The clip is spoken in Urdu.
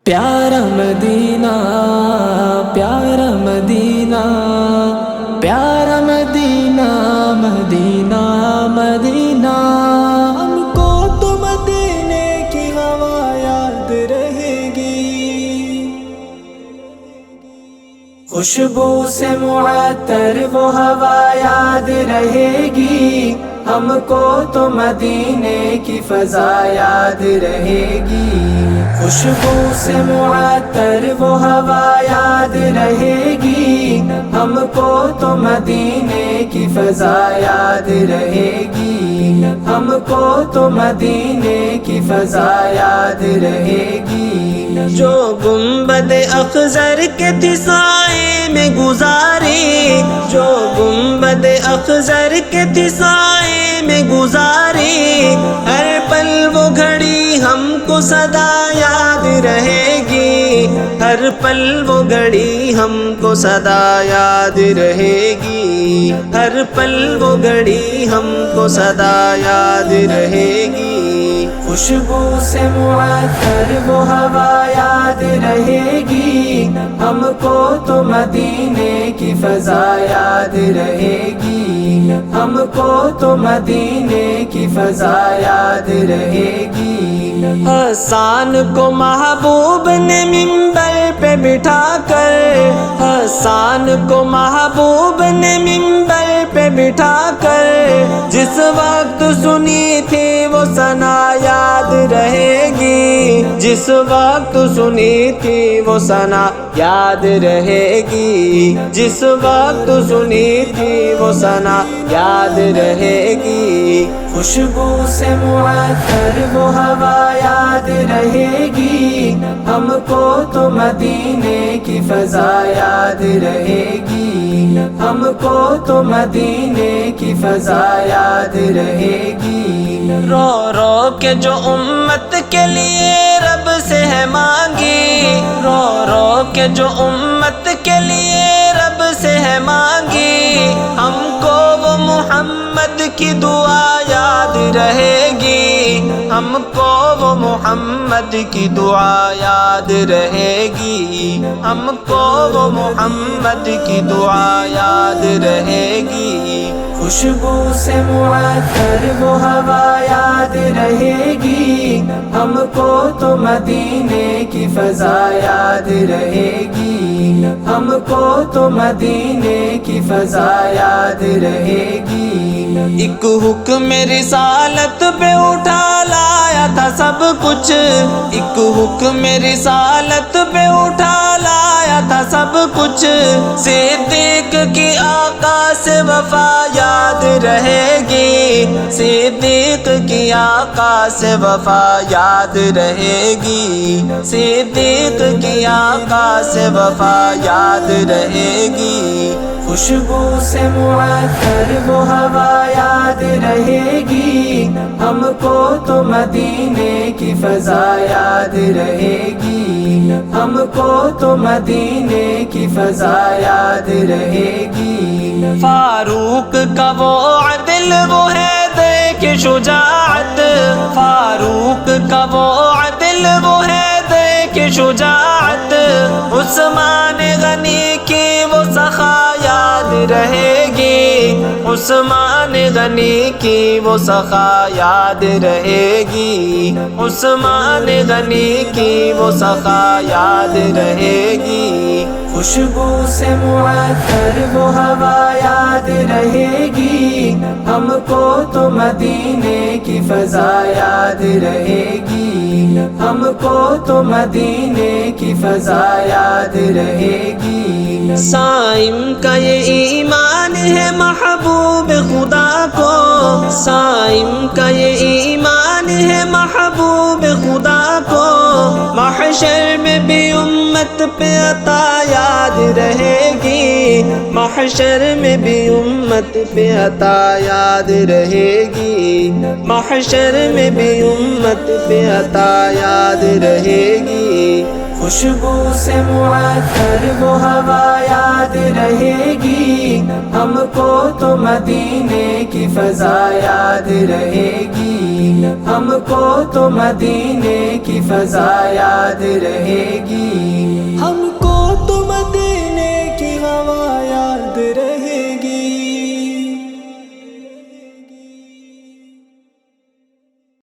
پیارا مدینہ پیارا مدینہ پیارا مدینہ مدینہ مدینہ ہم کو تو مدینے کی ہوا یاد رہے گی، خوشبو سے معطر وہ ہوا یاد رہے گی، ہم کو تو مدینے کی فضا یاد رہے گی، خوشبو سے معطر وہ ہوا یاد رہے گی، ہم کو تو مدینے کی فضا یاد رہے گی، ہم کو تو مدینے کی فضا یاد رہے گی، جو گنبد اخضر کے تھی سائے میں گزاری، جو گنبد اخضر کے تھی سائے میں گزاری، ہر پل وہ گھڑی ہم کو صدا یاد رہے گی، ہر پل وہ گھڑی ہم کو صدا یاد رہے گی، ہر پل وہ گھڑی ہم کو صدا یاد رہے گی، خوشبو سے معطر وہ ہوا یاد رہے گی، ہم کو تو مدینے کی فضا یاد رہے گی، ہم کو تو مدینے کی فضا یاد رہے گی، حسان کو محبوب نے منبر پہ بٹھا کر، حسان کو محبوب نے منبر پہ بٹھا کر، جس وقت سنی تھی وہ ثنا یاد رہے گی، جس وقت سنی تھی وہ ثنا یاد رہے گی، جس وقت سنی تھی وہ ثنا یاد رہے گی، خوشبو سے معطر وہ ہوا یاد رہے گی، ہم کو تو مدینے کی فضا یاد رہے گی، ہم کو تو مدینے کی فضا یاد رہے گی، رو رو کے جو امت کے لیے رب سے ہے مانگی، رو رو کے جو امت کے لیے رب سے ہے مانگی، ہم کو وہ محمد کی دعا یاد رہے گی، ہم کو وہ محمد کی دعا یاد رہے گی، ہم کو وہ محمد کی دعا یاد رہے گی، خوشبو سے معطر وہ ہوا یاد رہے گی، ہم کو تو مدینے کی فضا یاد رہے گی، ہم کو تو مدینے کی فضا یاد رہے گی، ایک حکم رسالت پہ اٹھا لایا تھا سب کچھ، ایک حکم رسالت پہ اٹھا لایا تھا سب کچھ، صدیق کی آقا سے وفا یاد رہے گی، صدیق کی آقا سے وفا یاد رہے گی، صدیق کی آقا سے وفا یاد رہے گی، خوشبو سے معطر وہ ہوا یاد رہے گی، ہم کو تو مدینے کی فضا یاد رہے گی، ہم کو تو مدینے کی فضا یاد رہے گی، فاروق کا وہ عدل وہ ہے دیکھ شجاعت، فاروق کا وہ عدل وہ ہے دیکھ شجاعت، عثمان غنی کی وہ سخا یاد رہے گی، عثمان غنی کی وہ سخا یاد رہے گی، عثمان غنی کی وہ سخا یاد رہے گی، خوشبو سے معطر وہ ہوا یاد رہے گی، ہم کو تو مدینے کی فضا یاد رہے گی، ہم کو تو مدینے کی فضا یاد رہے گی، صائم کا یہ ایمان ہے محبوب خدا کو، صائم کا یہ ایمان ہے محبوب خدا کو، محشر میں بھی امت پہ عطا یاد رہے گی، محشر میں بھی امت پہ عطا یاد رہے گی، محشر میں بھی امت پہ عطا یاد رہے گی، خوشبو سے معطر وہ ہوا یاد رہے گی، ہم کو تو مدینے کی فضا یاد رہے گی، ہم کو تو مدینے کی فضا یاد رہے گی، ہم کو